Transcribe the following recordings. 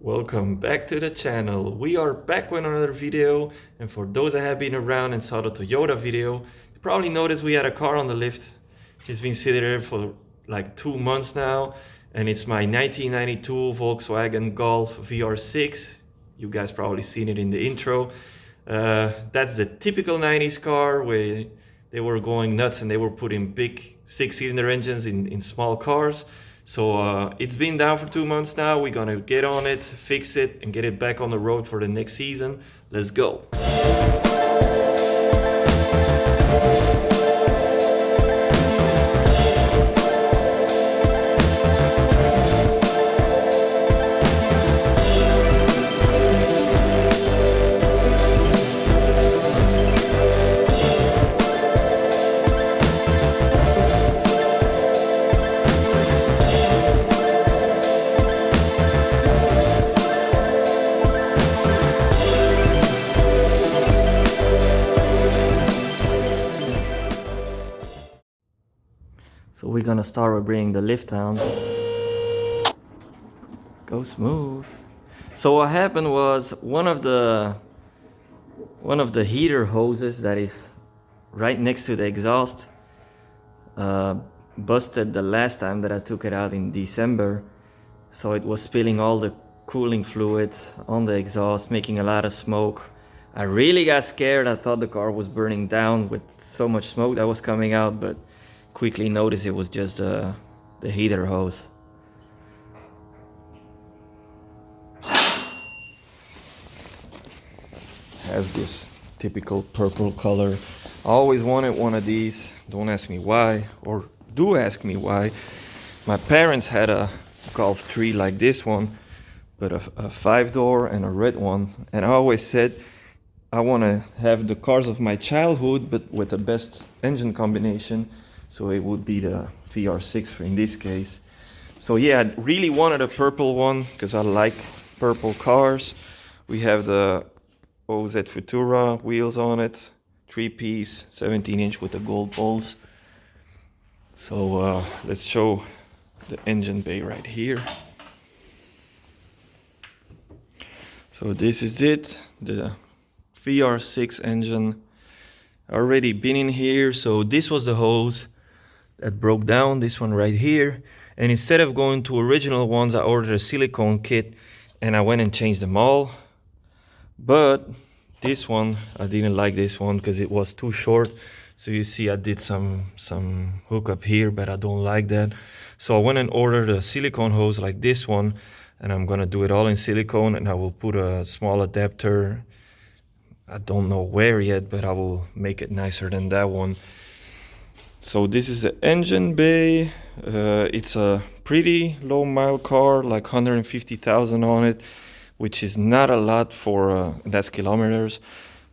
Welcome back to the channel. We are back with another video, and for those that have been around and saw the Toyota video, you probably noticed we had a car on the lift. It's been sitting there for like 2 months now, and it's my 1992 Volkswagen Golf VR6. You guys probably seen it in the intro. That's the typical 90s car where they were going nuts and they were putting big six-cylinder engines in small cars. So it's been down for 2 months now. We're gonna get on it, fix it, and get it back on the road for the next season. Let's go. So we're gonna start with bringing the lift down. Go smooth. So what happened was one of the heater hoses that is right next to the exhaust busted the last time that I took it out in December. So it was spilling all the cooling fluids on the exhaust, making a lot of smoke. I really got scared. I thought the car was burning down with so much smoke that was coming out, but quickly noticed it was just the heater hose. Has this typical purple color. I always wanted one of these. Don't ask me why, or do ask me why. My parents had a Golf 3 like this one, but a 5-door and a red one. And I always said I want to have the cars of my childhood, but with the best engine combination. So it would be the VR6 in this case. So yeah, I really wanted a purple one because I like purple cars. We have the OZ Futura wheels on it, 3-piece, 17-inch with the gold balls. So let's show the engine bay right here. So this is it, the VR6 engine. Already been in here. So this was the hose that broke down, this one right here. And instead of going to original ones, I ordered a silicone kit and I went and changed them all. But this one, I didn't like this one because it was too short. So you see I did some hookup here, but I don't like that. So I went and ordered a silicone hose like this one, and I'm gonna do it all in silicone, and I will put a small adapter. I don't know where yet, but I will make it nicer than that one. So this is the engine bay. It's a pretty low mile car, like 150,000 on it, which is not a lot for, that's kilometers,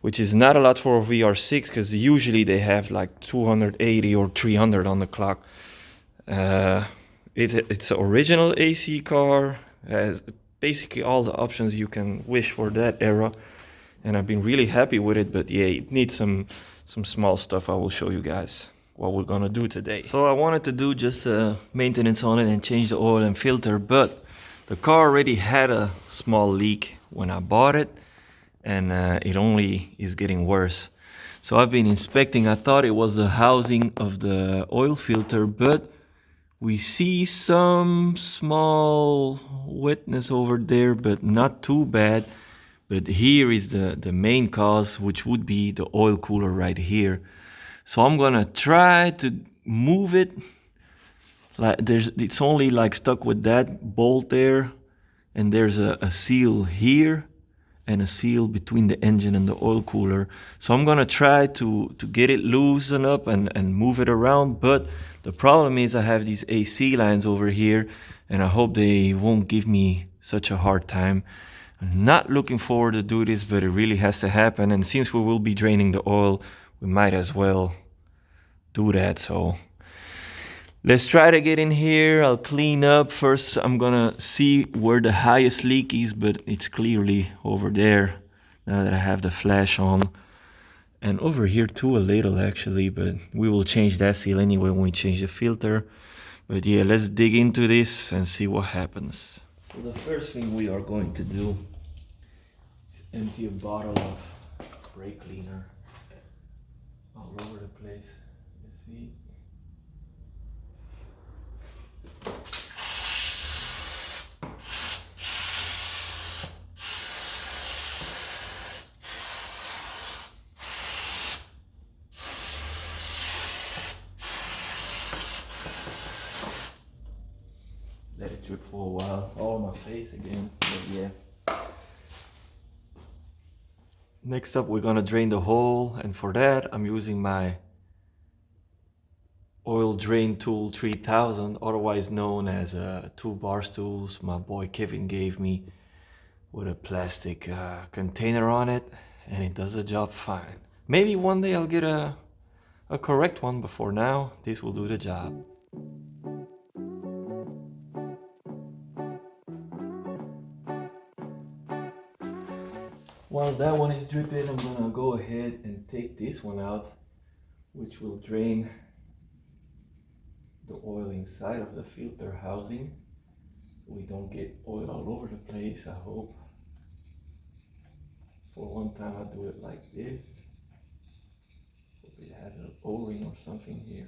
which is not a lot for a VR6 because usually they have like 280 or 300 on the clock. It's an original AC car, has basically all the options you can wish for that era. And I've been really happy with it, but yeah, it needs some small stuff. I will show you guys what we're gonna do today. So I wanted to do just maintenance on it and change the oil and filter, but the car already had a small leak when I bought it, and it only is getting worse. So I've been inspecting. I thought it was the housing of the oil filter, but we see some small wetness over there, but not too bad. But here is the main cause, which would be the oil cooler right here. So I'm gonna try to move it. Like it's only like stuck with that bolt there, and there's a seal here and a seal between the engine and the oil cooler. So I'm gonna try to get it loosened up and move it around. But the problem is I have these AC lines over here, and I hope they won't give me such a hard time. I'm not looking forward to do this, but it really has to happen. And since we will be draining the oil, we might as well do that. So let's try to get in here. I'll clean up. First, I'm gonna see where the highest leak is, but it's clearly over there now that I have the flash on. And over here too a little actually, but we will change that seal anyway when we change the filter. But yeah, let's dig into this and see what happens. So the first thing we are going to do is empty a bottle of brake cleaner all over the place. Let's see. Let it drip for a while. All on my face again, but yeah. Next up, we're gonna drain the hole, and for that, I'm using my oil drain tool 3000, otherwise known as 2 bar stools. My boy Kevin gave me with a plastic container on it, and it does the job fine. Maybe one day I'll get a correct one, but for now, this will do the job. While that one is dripping, I'm gonna go ahead and take this one out, which will drain the oil inside of the filter housing, so we don't get oil all over the place, I hope. For one time I do it like this. Hope it has an O-ring or something here.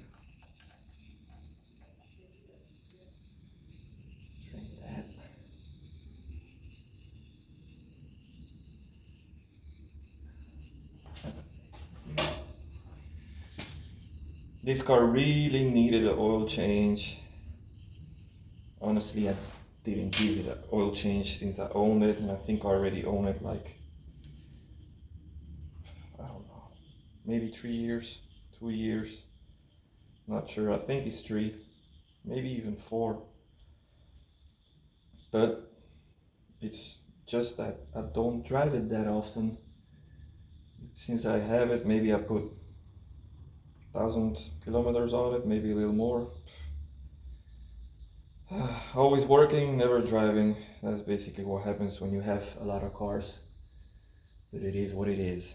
Drain that. This car really needed an oil change. Honestly, I didn't give it an oil change since I owned it, and I think I already own it like, I don't know, maybe 3 years, 2 years. Not sure, I think it's 3, maybe even 4. But it's just that I don't drive it that often. Since I have it, maybe I put 1,000 kilometers on it, maybe a little more. Always working, never driving. That's basically what happens when you have a lot of cars. But it is what it is.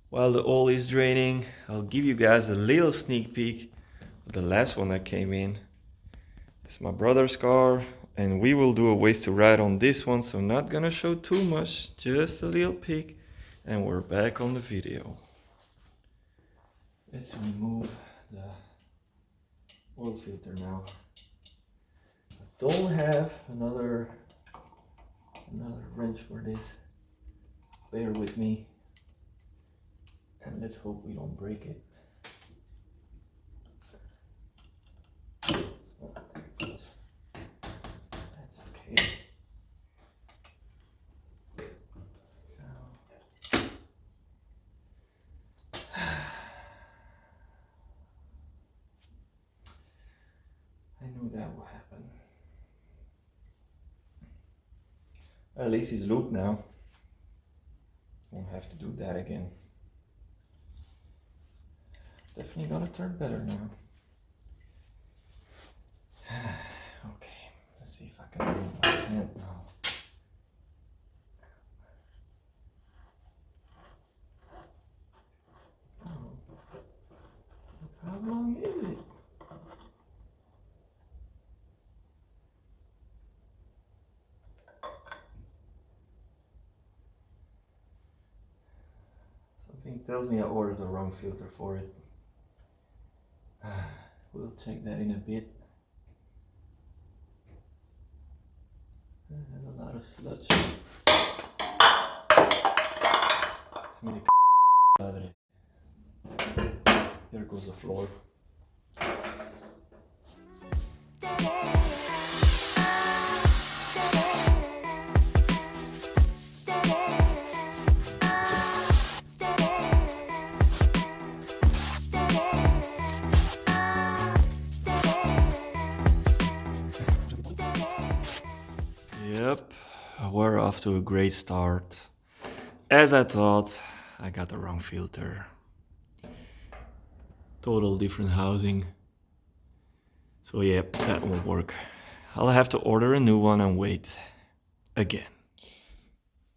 While the oil is draining, I'll give you guys a little sneak peek of the last one that came in. It's my brother's car, and we will do a ways to ride on this one, so I'm not gonna show too much, just a little peek, and we're back on the video. Let's remove the oil filter now. I don't have another wrench for this. Bear with me, and let's hope we don't break it. Oh, there it goes. That's okay. I knew that would happen. At least it's looped now. Won't have to do that again. Definitely gonna turn better now. Okay, let's see if I can move my hand now. Oh, how long is it? Something tells me I ordered the wrong filter for it. We'll check that in a bit. There's a lot of sludge. There goes the floor. Yep, we're off to a great start. As I thought, I got the wrong filter. Total different housing. So yep, that won't work. I'll have to order a new one and wait again.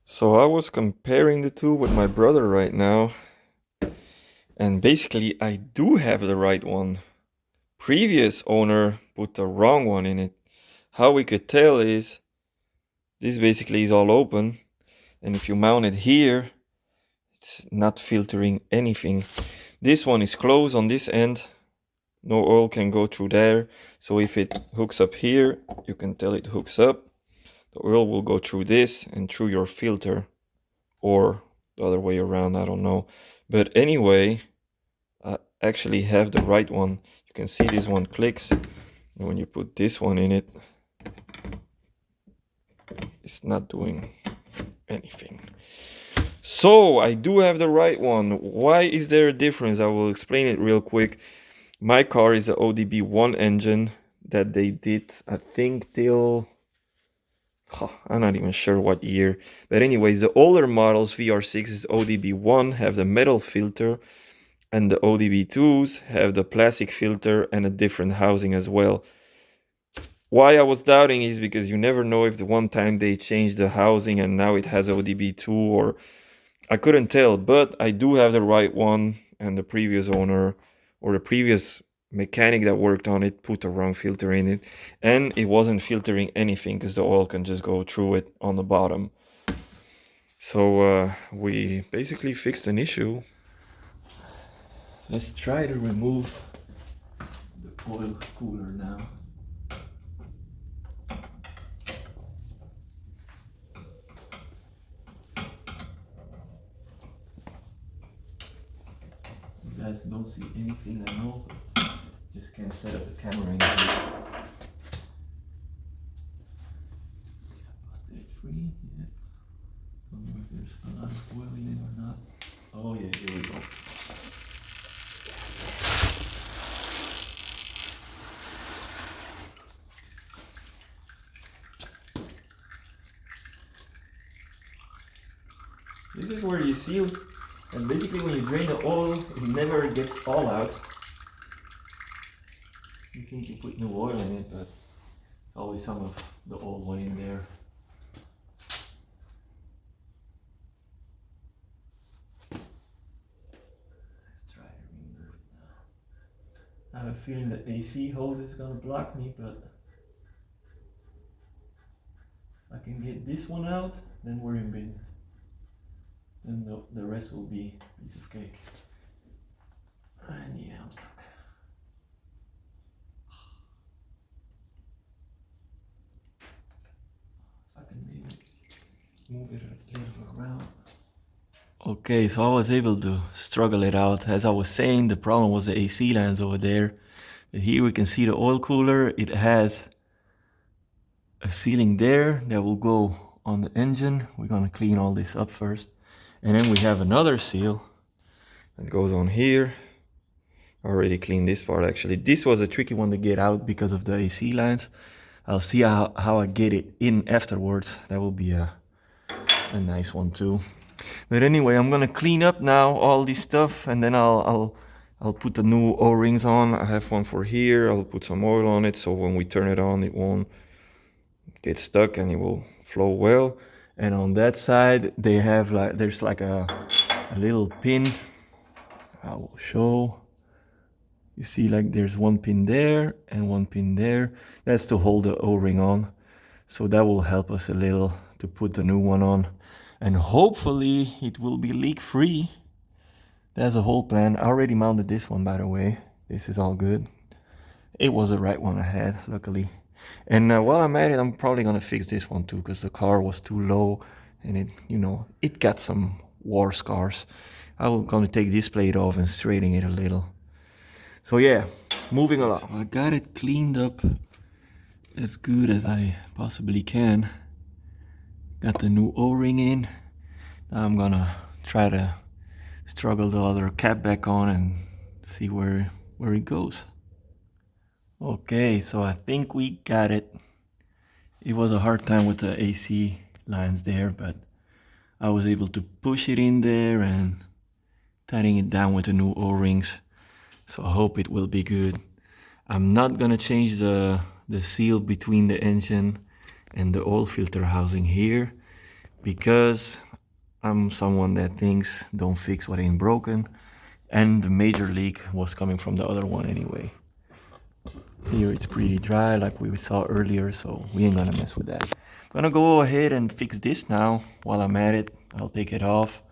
So I was comparing the two with my brother right now. And basically I do have the right one. Previous owner put the wrong one in it. How we could tell is This basically is all open, and if you mount it here, it's not filtering anything. This one is closed on this end, no oil can go through there. So if it hooks up here, you can tell it hooks up. The oil will go through this and through your filter, or the other way around, I don't know. But anyway, I actually have the right one. You can see this one clicks, and when you put this one in it, it's not doing anything. So I do have the right one. Why is there a difference? I will explain it real quick. My car is a ODB1 engine that they did, I think, till I'm not even sure what year. But anyways, the older models, VR6 is ODB1, have the metal filter, and the ODB2s have the plastic filter and a different housing as well. Why I was doubting is because you never know if the one time they changed the housing and now it has ODB2, or I couldn't tell, but I do have the right one, and the previous owner or the previous mechanic that worked on it put the wrong filter in it, and it wasn't filtering anything because the oil can just go through it on the bottom. So we basically fixed an issue. Let's try to remove the oil cooler now. You guys don't see anything, I know. Just can't set up the camera in here. Busted it free, yeah. Don't know if there's a lot of oil in it or not. Oh yeah, here we go. This is where you seal, and basically when you drain the oil, it never gets all out. You think you put new oil in it, but it's always some of the old one in there. Let's try to remove it now. I have a feeling the AC hose is gonna block me, but if I can get this one out, then we're in business. Then the rest will be a piece of cake. And yeah, I'm stuck. If I can maybe move it a little around. Okay, so I was able to struggle it out. As I was saying, the problem was the AC lines over there. Here we can see the oil cooler. It has a sealing there that will go on the engine. We're gonna clean all this up first. And then we have another seal that goes on here. I already cleaned this part actually. This was a tricky one to get out because of the AC lines. I'll see how I get it in afterwards. That will be a nice one too. But anyway, I'm gonna clean up now all this stuff, and then I'll put the new O-rings on. I have one for here. I'll put some oil on it so when we turn it on, it won't get stuck and it will flow well. And on that side, they have there's like a little pin. I will show. You see, like there's one pin there and one pin there. That's to hold the O-ring on. So that will help us a little to put the new one on. And hopefully it will be leak free. That's a whole plan. I already mounted this one, by the way. This is all good. It was the right one I had, luckily. And while I'm at it, I'm probably gonna fix this one too, because the car was too low and it, you know, it got some war scars. I'm gonna take this plate off and straighten it a little. So yeah, moving along. So I got it cleaned up as good as I possibly can. Got the new O-ring in. Now I'm gonna try to struggle the other cap back on and see where it goes. Okay, so I think we got it. It was a hard time with the AC lines there, but I was able to push it in there and tightening it down with the new O-rings. So I hope it will be good. I'm not gonna change the seal between the engine and the oil filter housing here, because I'm someone that thinks don't fix what ain't broken, and the major leak was coming from the other one anyway. Here it's pretty dry like we saw earlier, so we ain't gonna mess with that. Gonna go ahead and fix this now. While I'm at it, I'll take it off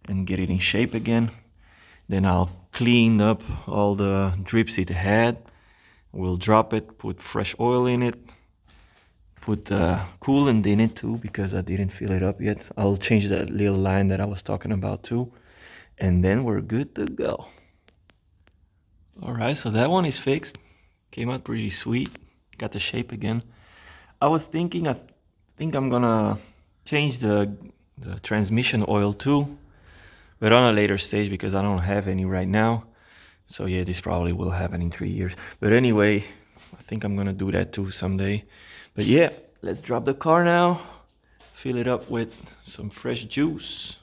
and get it in shape again. Then I'll clean up all the drips it had. We'll drop it, put fresh oil in it, put coolant in it too, because I didn't fill it up yet. I'll change that little line that I was talking about too, and then we're good to go. All right, so that one is fixed. Came out pretty sweet. Got the shape again. I was thinking, I think I'm gonna change the transmission oil too, but on a later stage because I don't have any right now. So yeah, this probably will happen in 3 years. But anyway, I think I'm gonna do that too someday. But yeah, let's drop the car now. Fill it up with some fresh juice.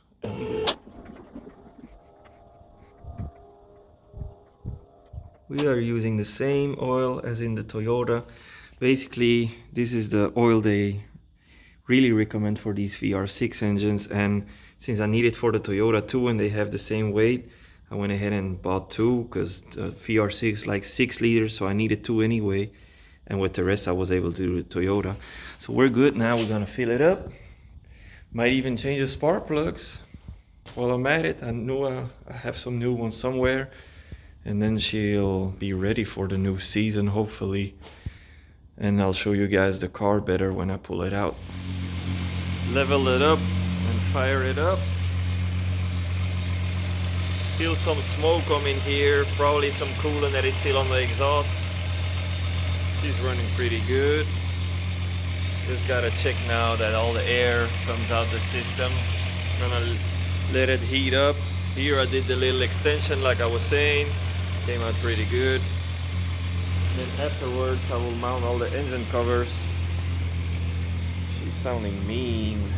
We are using the same oil as in the Toyota. Basically, this is the oil they really recommend for these VR6 engines, and since I need it for the Toyota too and they have the same weight, I went ahead and bought two because the VR6 like 6 liters, so I needed two anyway, and with the rest I was able to do the Toyota. So we're good now. We're gonna fill it up. Might even change the spark plugs while I'm at it. I know I have some new ones somewhere, and then she'll be ready for the new season hopefully, and I'll show you guys the car better when I pull it out. Level it up and fire it up. Still some smoke coming here, probably some coolant that is still on the exhaust. She's running pretty good. Just gotta check now that all the air comes out the system. Gonna let it heat up. Here I did the little extension like I was saying. Came out pretty good. Then afterwards I will mount all the engine covers. She's sounding mean.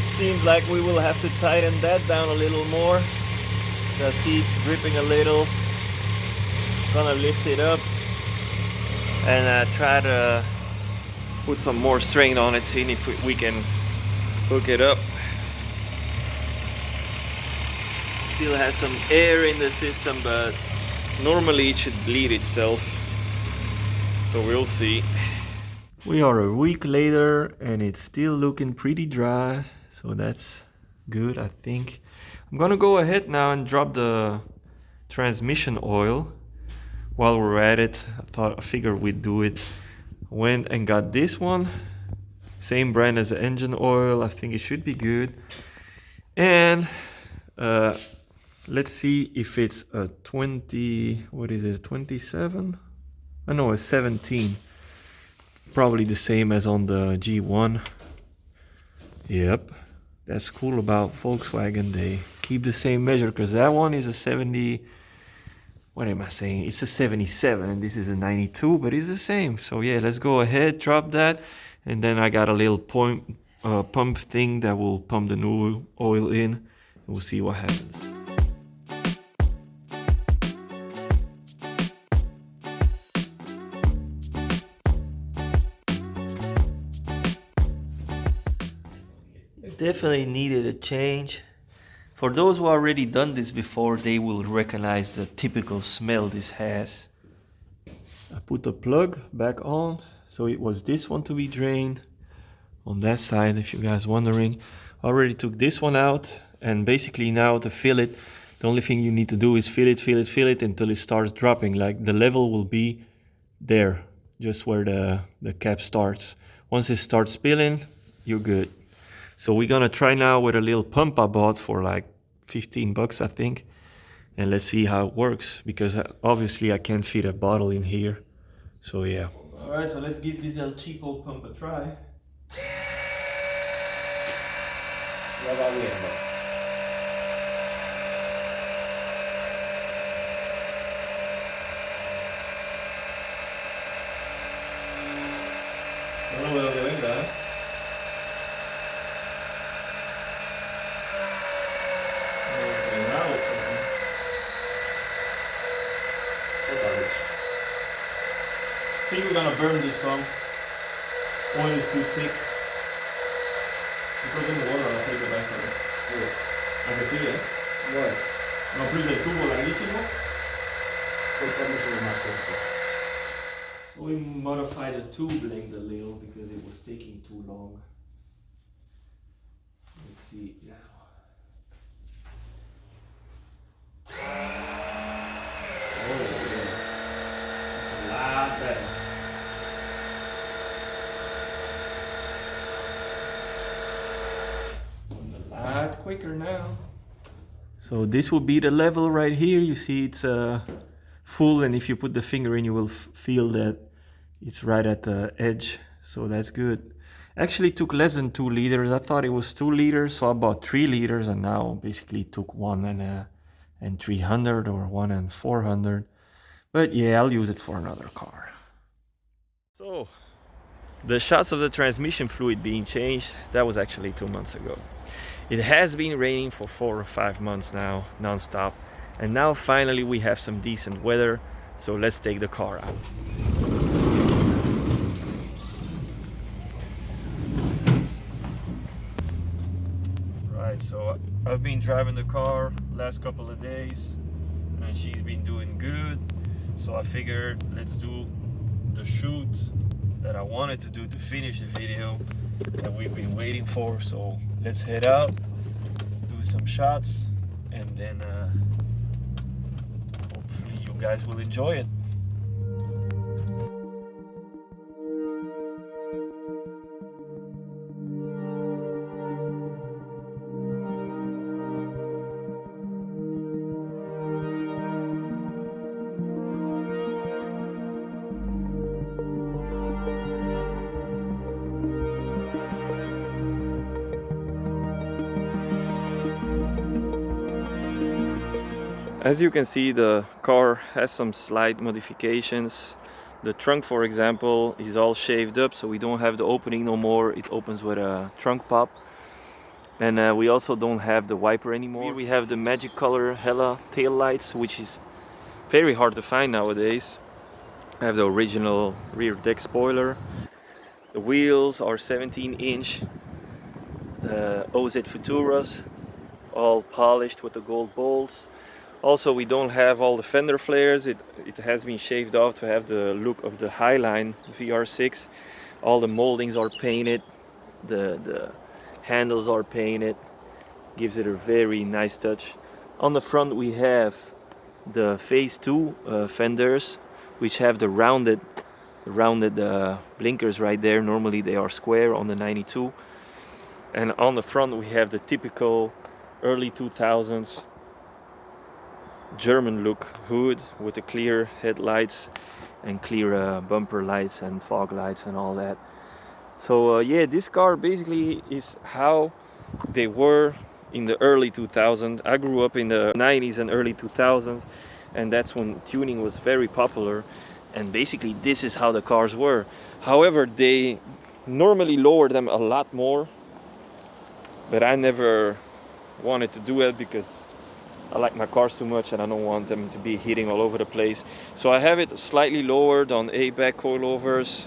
Seems like we will have to tighten that down a little more. I see it's dripping a little. Gonna lift it up and try to put some more strain on it, seeing if we can hook it up. Still has some air in the system, but normally it should bleed itself, so we'll see. We are a week later and it's still looking pretty dry, so that's good. I think I'm gonna go ahead now and drop the transmission oil. While we're at it, I figured we'd do it. Went and got this one, same brand as the engine oil. I think it should be good. And let's see if it's a 20, what is it, 27? I know it's 17. Probably the same as on the G1. Yep, that's cool about Volkswagen. They keep the same measure, because that one is a 70. What am I saying? It's a 77 and this is a 92, but it's the same. So yeah, let's go ahead, drop that, and then I got a little pump thing that will pump the new oil in. We'll see what happens. Definitely needed a change. For those who already done this before, they will recognize the typical smell this has. I put the plug back on, so it was this one to be drained on that side, if you guys wondering. Already took this one out, and basically now to fill it, the only thing you need to do is fill it until it starts dropping. Like the level will be there, just where the cap starts. Once it starts spilling, you're good. So we're gonna try now with a little pump I bought for like 15 bucks, I think. And let's see how it works, because obviously I can't fit a bottle in here. So yeah. All right, so let's give this El Cheapo pump a try. Ya va viendo. No veo que venga, ¿eh? I think we're gonna burn this pump. oil is too thick. Put in the water, I'll save it back for it. I can see it. Bueno, No plus el tubo larguísimo. cortándose más corto. So we modified the tube length a little because it was taking too long. Let's see now. Oh yeah, that's a lot better. A lot quicker now. So this will be the level right here. You see it's full, and if you put the finger in, you will feel that it's right at the edge. So that's good. Actually took less than 2 liters. I thought it was 2 liters, so I bought 3 liters, and now basically took 1 and 300 or 1 and 400. But yeah, I'll use it for another car. So the shots of the transmission fluid being changed, that was actually 2 months ago. It has been raining for 4 or 5 months now, non-stop, and now finally we have some decent weather, so let's take the car out. Right, so I've been driving the car last couple of days and she's been doing good, so I figured let's do the shoot that I wanted to do to finish the video that we've been waiting for. So let's head out, do some shots, and then hopefully you guys will enjoy it. As you can see, the car has some slight modifications. The trunk, for example, is all shaved up, so we don't have the opening no more. It opens with a trunk pop. And we also don't have the wiper anymore. We have the magic color Hella tail lights, which is very hard to find nowadays. I have the original rear deck spoiler. The wheels are 17-inch OZ Futuras, all polished with the gold bolts. Also, we don't have all the fender flares. It has been shaved off to have the look of the Highline VR6. All the moldings are painted. The handles are painted. Gives it a very nice touch. On the front we have the Phase 2 fenders, which have the rounded blinkers right there. Normally they are square on the 92. And on the front we have the typical early 2000s German look hood with the clear headlights and clear bumper lights and fog lights and all that. So yeah, this car basically is how they were in the early 2000s. I grew up in the 90s and early 2000s, and that's when tuning was very popular, and basically this is how the cars were. However, they normally lower them a lot more, but I never wanted to do it because I like my cars too much and I don't want them to be hitting all over the place. So I have it slightly lowered on back coilovers.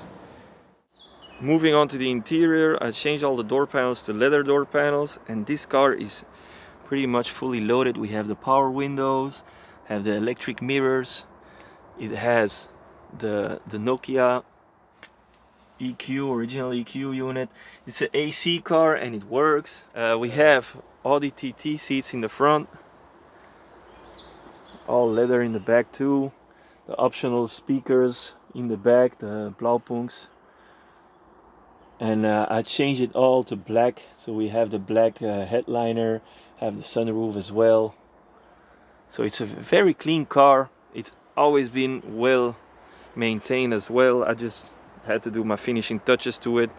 Moving on to the interior, I changed all the door panels to leather door panels, and this car is pretty much fully loaded. We have the power windows, have the electric mirrors. It has the Nokia EQ, original EQ unit. It's an AC car and it works. We have Audi TT seats in the front. All leather in the back too. The optional speakers in the back, the Blaupunks. And I changed it all to black, so we have the black headliner, have the sunroof as well. So it's a very clean car. It's always been well maintained as well. I just had to do my finishing touches to it.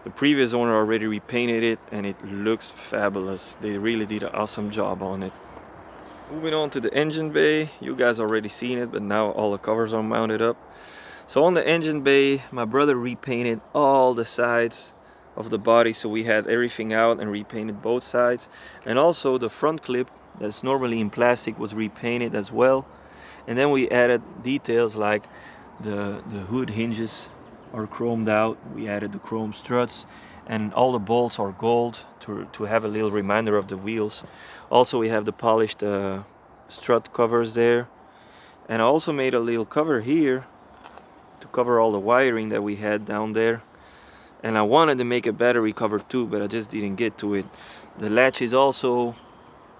The previous owner already repainted it and it looks fabulous. They really did an awesome job on it. Moving on to the engine bay, you guys already seen it, but now all the covers are mounted up. So on the engine bay, my brother repainted all the sides of the body, so we had everything out and repainted both sides. And also the front clip that's normally in plastic was repainted as well. And then we added details like the hood hinges are chromed out. We added the chrome struts, and all the bolts are gold to have a little reminder of the wheels. Also, we have the polished strut covers there, and I also made a little cover here to cover all the wiring that we had down there. And I wanted to make a battery cover too, but I just didn't get to it. The latch is also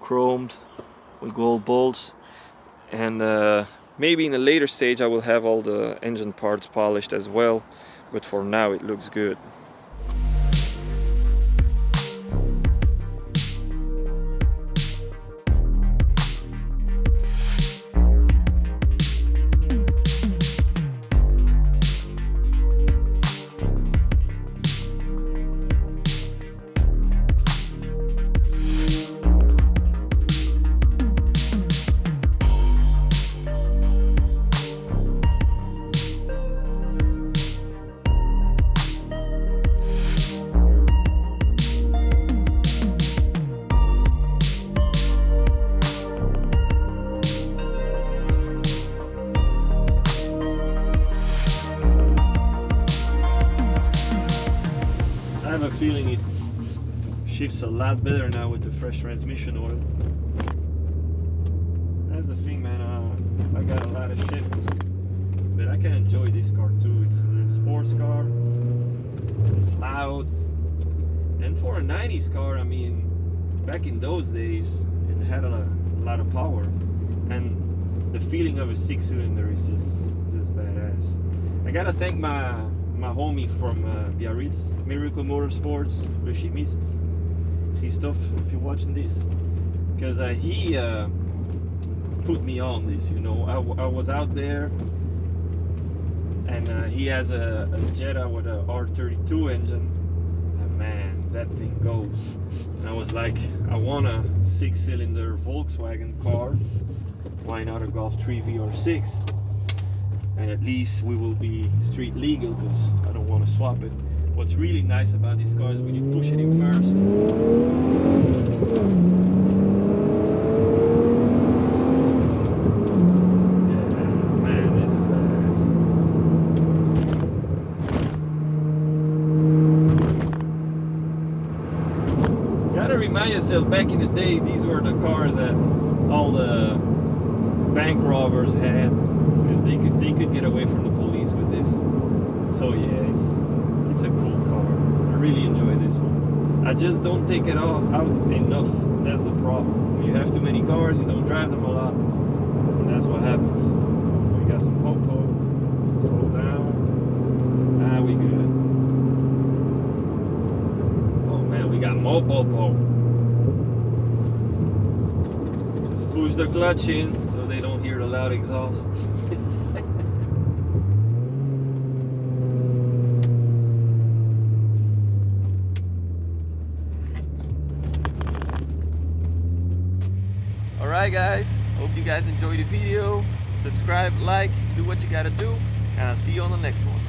chromed with gold bolts, and maybe in a later stage I will have all the engine parts polished as well, but for now it looks good. I have a feeling it shifts a lot better now with the fresh transmission oil. That's the thing, man. I got a lot of shifts, but I can enjoy this car too. It's a sports car, it's loud, and for a 90s car, I mean, back in those days, it had a lot of power, and the feeling of a 6-cylinder is just badass. I gotta thank my homie from Biarritz, Miracle Motorsports, le chimiste, Christophe, if you're watching this, because he put me on this, you know. I was out there, and he has a Jetta with a R32 engine, and man, that thing goes. And I was like, I want a 6-cylinder Volkswagen car, why not a Golf 3 VR6? And at least we will be street legal, because I don't want to swap it. What's really nice about this car is when you push it in first, yeah, man, this is badass. Gotta remind yourself, back in the day, these were the cars that all the bank robbers had, because they could get away from the police with this. So yeah, it's a cool car. I really enjoy this one. I just don't take it out enough. That's the problem. When you have too many cars, you don't drive them a lot, and that's what happens. We got some popo. Slow down. Ah, we good. Oh man, we got more popo. Just push the clutch in so they don't hear the loud exhaust. Alright guys, hope you guys enjoyed the video. Subscribe, like, do what you gotta do, and I'll see you on the next one.